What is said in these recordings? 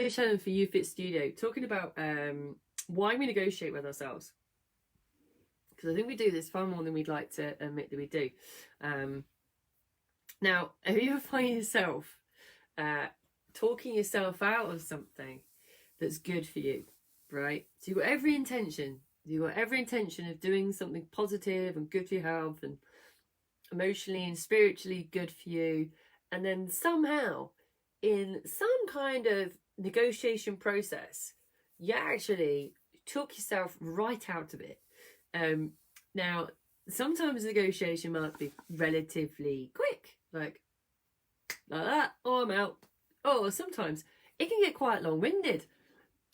Coach Helen for You Fit Studio, talking about why we negotiate with ourselves. Because I think we do this far more than we'd like to admit that we do. Now, have you ever find yourself talking yourself out of something that's good for you, right? So you've got every intention. You've got every intention of doing something positive and good for your health and emotionally and spiritually good for you. And then somehow, in some kind of negotiation process, you actually took yourself right out of it. Now, sometimes negotiation might be relatively quick, like that, or I'm out. Or sometimes it can get quite long-winded.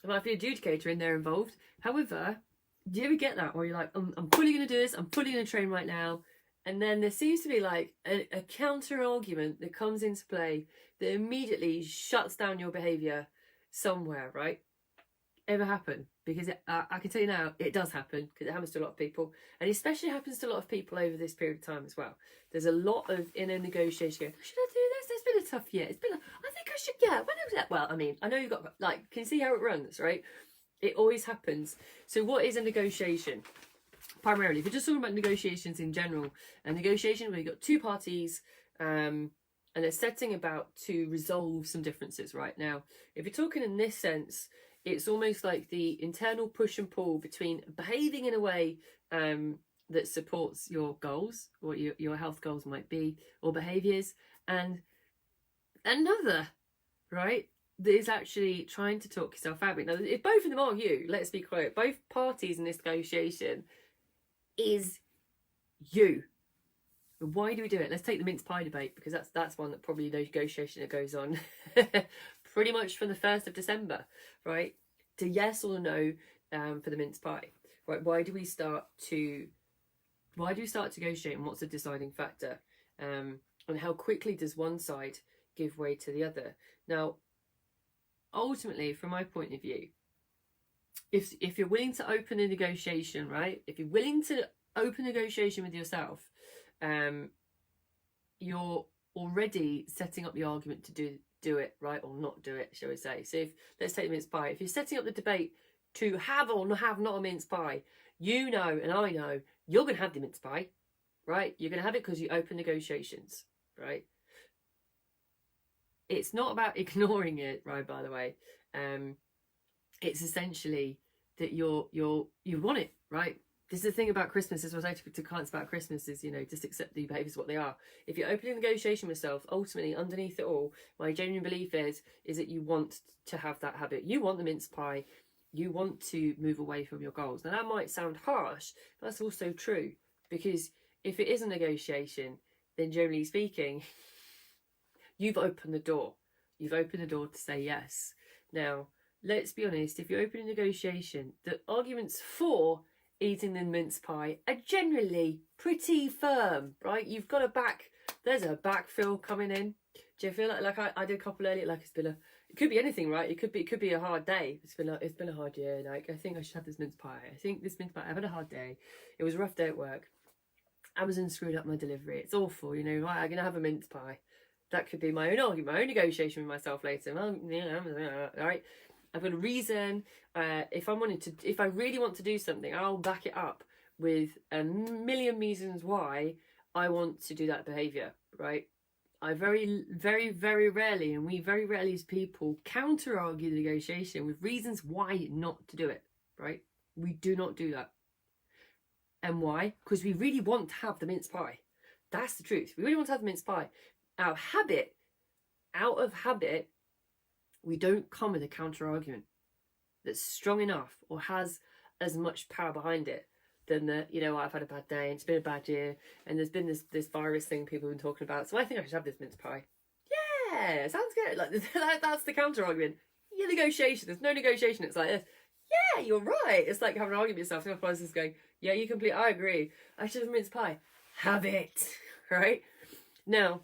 There might be an adjudicator in there involved. However, do you ever get that where you're like, I'm fully going to do this, I'm fully going to train right now, and then there seems to be like a counter argument that comes into play that immediately shuts down your behaviour somewhere, right? Ever happen? Because I can tell you now, it does happen, because it happens to a lot of people, and especially happens to a lot of people over this period of time as well. There's a lot of inner negotiation going, should I do this? It's been a tough year. I think I should, yeah. When was that? Well, I mean, I know you've got, like, can you see how it runs, right? It always happens. So what is a negotiation? Primarily, if you're just talking about negotiations in general, a negotiation where you've got two parties, and they're setting about to resolve some differences right now. If you're talking in this sense, it's almost like the internal push and pull between behaving in a way that supports your goals, or your health goals might be, or behaviours, and another, right, that is actually trying to talk yourself out of it. Now, if both of them are you, let's be clear, both parties in this negotiation is you. Why do we do it? Let's take the mince pie debate, because that's one that probably negotiation that goes on pretty much from the 1st of December, right? To yes or no for the mince pie, right? Why do we start negotiating? What's the deciding factor? And how quickly does one side give way to the other? Now, ultimately, from my point of view, if you're willing to open a negotiation, right? If you're willing to open negotiation with yourself, you're already setting up the argument to do it, right, or not do it, shall we say. So let's take the mince pie. If you're setting up the debate to have or have not a mince pie, you know and I know you're going to have the mince pie, right? You're going to have it because you open negotiations, right? It's not about ignoring it, right, by the way. It's essentially that you want it, right? This is the thing about Christmas. This was actually to clients about Christmas is, just accept the behaviours what they are. If you're opening negotiation with yourself, ultimately underneath it all, my genuine belief is that you want to have that habit. You want the mince pie. You want to move away from your goals. Now that might sound harsh, but that's also true, because if it is a negotiation, then generally speaking, you've opened the door. You've opened the door to say yes. Now, let's be honest, if you open a negotiation, the arguments for eating the mince pie are generally pretty firm, right? You've got there's a backfill coming in. Do you feel like I did a couple earlier, like it could be anything, right? It could be a hard day. It's been a hard year. Like, I think I should have this mince pie. I've had a hard day. It was a rough day at work. Amazon screwed up my delivery. It's awful, right? I'm gonna have a mince pie. That could be my own argument, my own negotiation with myself later. Well, all right. I've got a reason. If I really want to do something, I'll back it up with a million reasons why I want to do that behaviour, right? I very, very, very rarely, and we very rarely as people, counter-argue the negotiation with reasons why not to do it, right? We do not do that. And why? Because we really want to have the mince pie. That's the truth. We really want to have the mince pie. Out of habit, we don't come with a counter-argument that's strong enough or has as much power behind it than I've had a bad day and it's been a bad year and there's been this virus thing people have been talking about, so I think I should have this mince pie. Yeah, sounds good. Like that's the counter-argument. Your negotiation, there's no negotiation. It's like this. Yeah, you're right. It's like having an argument with yourself. The other person's going, yeah, I agree. I should have a mince pie. Have it. Right? Now,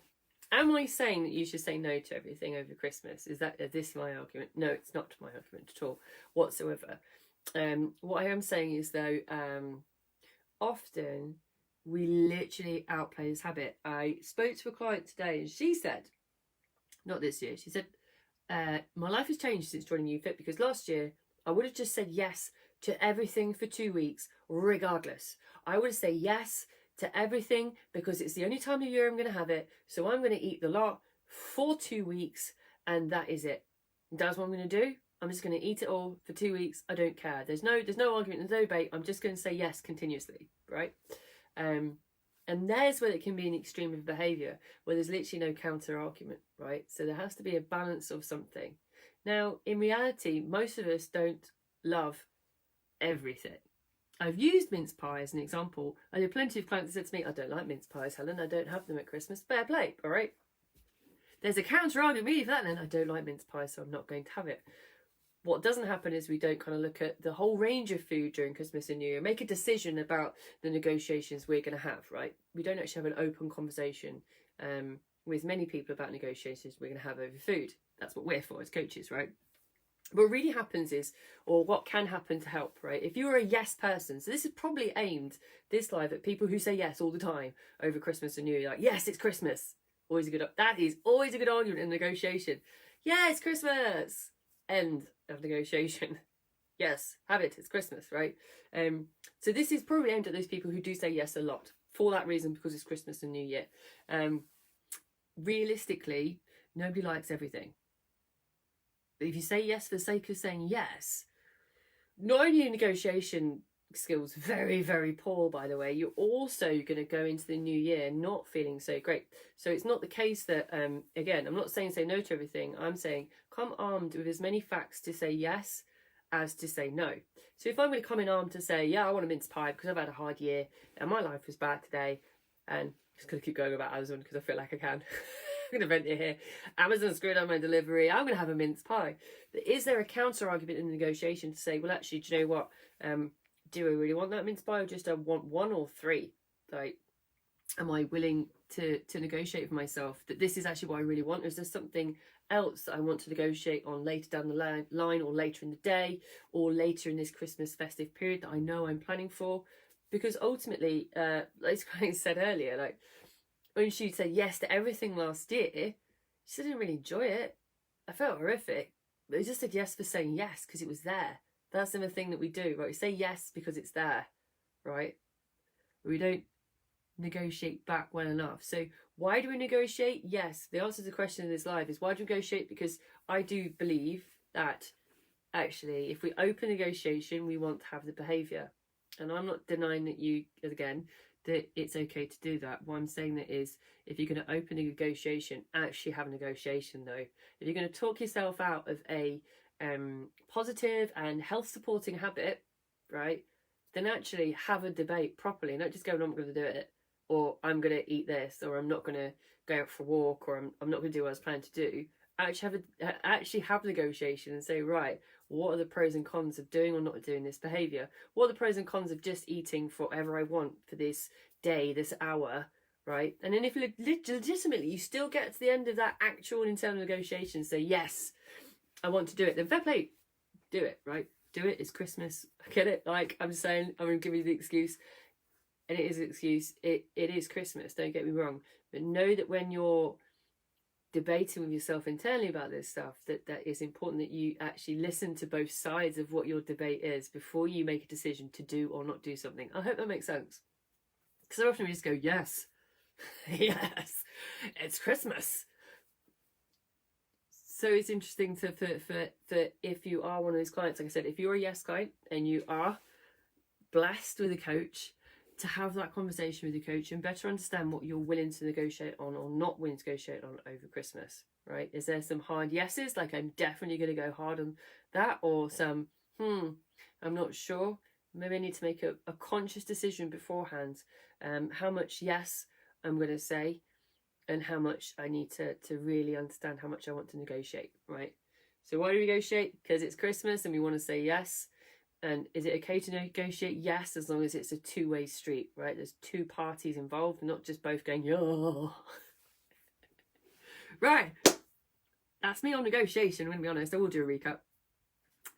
am I saying that you should say no to everything over Christmas? Is this my argument? No, it's not my argument at all whatsoever. What I am saying is, though, often we literally outplay this habit. I spoke to a client today and she said, not this year, she said, my life has changed since joining UFit, because last year I would have just said yes to everything for 2 weeks regardless. I would say yes to everything because it's the only time of year I'm going to have it, so I'm going to eat the lot for 2 weeks, and that is it. That's what I'm going to do. I'm just going to eat it all for 2 weeks. I don't care. There's no argument, there's no debate. I'm just going to say yes continuously, right? And there's where it can be an extreme of behaviour, where there's literally no counter argument, right? So there has to be a balance of something. Now, in reality, most of us don't love everything. I've used mince pie as an example. I had plenty of clients that said to me, I don't like mince pies, Helen. I don't have them at Christmas. Fair play, all right? There's a counter argument for that then. I don't like mince pie, so I'm not going to have it. What doesn't happen is we don't kind of look at the whole range of food during Christmas and New Year, make a decision about the negotiations we're going to have, right? We don't actually have an open conversation with many people about negotiations we're going to have over food. That's what we're for as coaches, right? What really happens is, or what can happen to help, right? If you're a yes person, so this is probably aimed, this live, at people who say yes all the time over Christmas and New Year, like, yes, it's Christmas. That is always a good argument in negotiation. Yeah, it's Christmas. End of negotiation. Yes, have it. It's Christmas, right? So this is probably aimed at those people who do say yes a lot for that reason, because it's Christmas and New Year. Realistically, nobody likes everything. But if you say yes for the sake of saying yes, not only are negotiation skills very, very poor, by the way, you're also going to go into the new year not feeling so great. So it's not the case that, again, I'm not saying say no to everything. I'm saying come armed with as many facts to say yes as to say no. So if I'm going to come in armed to say, yeah, I want a mince pie because I've had a hard year and my life was bad today, and I'm just going to keep going about Amazon because I feel like I can. I'm going to vent it here. Amazon screwed up my delivery. I'm going to have a mince pie. But is there a counter argument in the negotiation to say, well, actually, do you know what? Do I really want that mince pie, or just I want 1 or 3? Like, am I willing to negotiate with myself that this is actually what I really want? Or is there something else that I want to negotiate on later down the line, or later in the day, or later in this Christmas festive period that I know I'm planning for? Because ultimately, like I said earlier, like when she said yes to everything last year, she didn't really enjoy it. I felt horrific. But I just said yes for saying yes because it was there. That's the thing that we do, right? We say yes because it's there, right? We don't negotiate back well enough. So why do we negotiate? Yes, the answer to the question in this live is why do we negotiate? Because I do believe that actually if we open negotiation, we want to have the behaviour. And I'm not denying that that it's okay to do that. What I'm saying that is, if you're going to open a negotiation, actually have a negotiation though. If you're going to talk yourself out of a positive and health supporting habit, right, then actually have a debate properly, not just go, no, I'm going to do it, or I'm going to eat this, or I'm not going to go out for a walk, or I'm not going to do what I was planning to do. Actually have a negotiation and say, right, what are the pros and cons of doing or not doing this behaviour? What are the pros and cons of just eating for whatever I want for this day, this hour, right? And then if legitimately you still get to the end of that actual internal negotiation, say, yes, I want to do it, then fair play, do it, right? Do it, it's Christmas, I get it. Like I'm saying, I'm going to give you the excuse, and it is an excuse, it is Christmas, don't get me wrong, but know that when you're debating with yourself internally about this stuff, that is important that you actually listen to both sides of what your debate is before you make a decision to do or not do something. I hope that makes sense, because often we just go, yes, yes, it's Christmas. So it's interesting for if you are one of those clients, like I said, if you're a yes client and you are blessed with a coach, to have that conversation with your coach and better understand what you're willing to negotiate on or not willing to negotiate on over Christmas, right? Is there some hard yeses, like I'm definitely going to go hard on that, or some, I'm not sure, maybe I need to make a conscious decision beforehand, how much yes I'm going to say, and how much I need to really understand how much I want to negotiate, right? So why do we negotiate? Because it's Christmas and we want to say yes. And is it okay to negotiate? Yes, as long as it's a two-way street, right? There's two parties involved, not just both going, yo. Right. That's me on negotiation. I'm going to be honest. I will do a recap.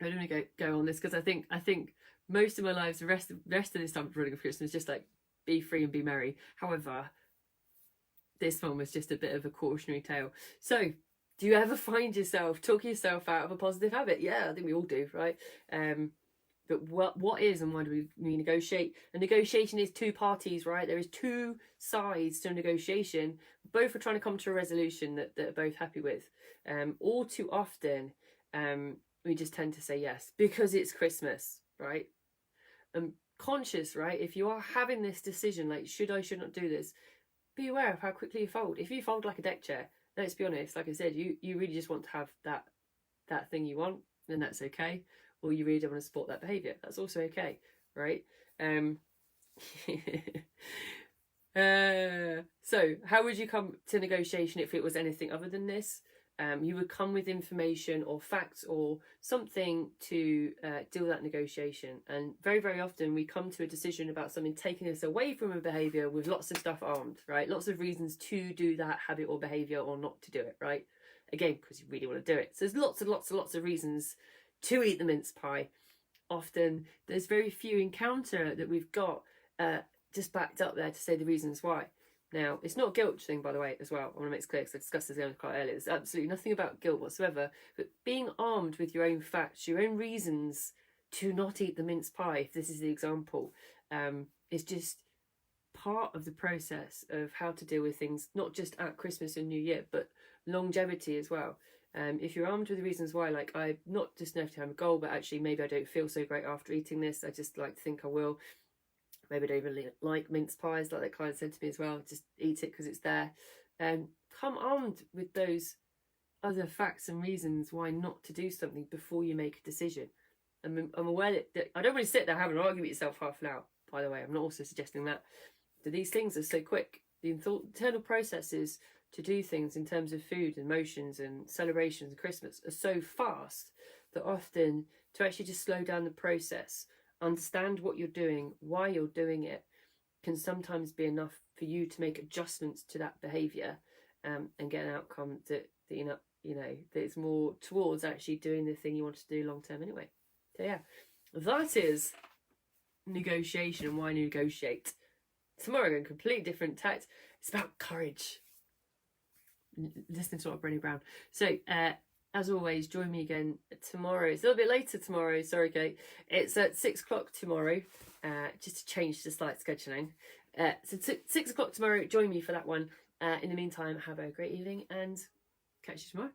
I don't want to go on this because I think most of my lives, the rest of this time of running of Christmas, just like be free and be merry. However, this one was just a bit of a cautionary tale. So Do you ever find yourself talking yourself out of a positive habit? Yeah, I think we all do, right? But what is and why do we negotiate? A negotiation is two parties, right? There is two sides to a negotiation. Both are trying to come to a resolution that are both happy with. All too often, we just tend to say yes because it's Christmas, right? Conscious, right? If you are having this decision, like should I, should not do this, be aware of how quickly you fold. If you fold like a deck chair, let's be honest, like I said, you really just want to have that thing you want, then that's okay. Or you really don't want to support that behaviour, that's also okay, right? So how would you come to negotiation if it was anything other than this? You would come with information or facts or something to deal with that negotiation. And very, very often we come to a decision about something taking us away from a behaviour with lots of stuff armed, right? Lots of reasons to do that habit or behaviour or not to do it, right? Again, because you really want to do it. So there's lots of reasons to eat the mince pie. Often there's very few encounter that we've got just backed up there to say the reasons why. Now, it's not a guilt thing, by the way, as well. I want to make this clear because I discussed this quite earlier. There's absolutely nothing about guilt whatsoever. But being armed with your own facts, your own reasons to not eat the mince pie, if this is the example, is just part of the process of how to deal with things, not just at Christmas and New Year, but longevity as well. If you're armed with the reasons why, like I not just know to have a goal, but actually maybe I don't feel so great after eating this, I just like to think I will. Maybe I don't even like mince pies, like that client said to me as well. Just eat it because it's there. Come armed with those other facts and reasons why not to do something before you make a decision. I'm aware that I don't really sit there having an argument with yourself half an hour, by the way. I'm not also suggesting that. But these things are so quick. The internal processes to do things in terms of food and emotions and celebrations and Christmas are so fast that often to actually just slow down the process, understand what you're doing, why you're doing it, can sometimes be enough for you to make adjustments to that behaviour and get an outcome that that is more towards actually doing the thing you want to do long term anyway. So yeah, that is negotiation and why negotiate. Tomorrow, in completely different tact, it's about courage. Listening to a lot of Brené Brown. So as always, join me again tomorrow. It's a little bit later tomorrow. Sorry, Kate. It's at 6 o'clock tomorrow, just to change the slight scheduling. So 6 o'clock tomorrow, join me for that one. In the meantime, have a great evening and catch you tomorrow.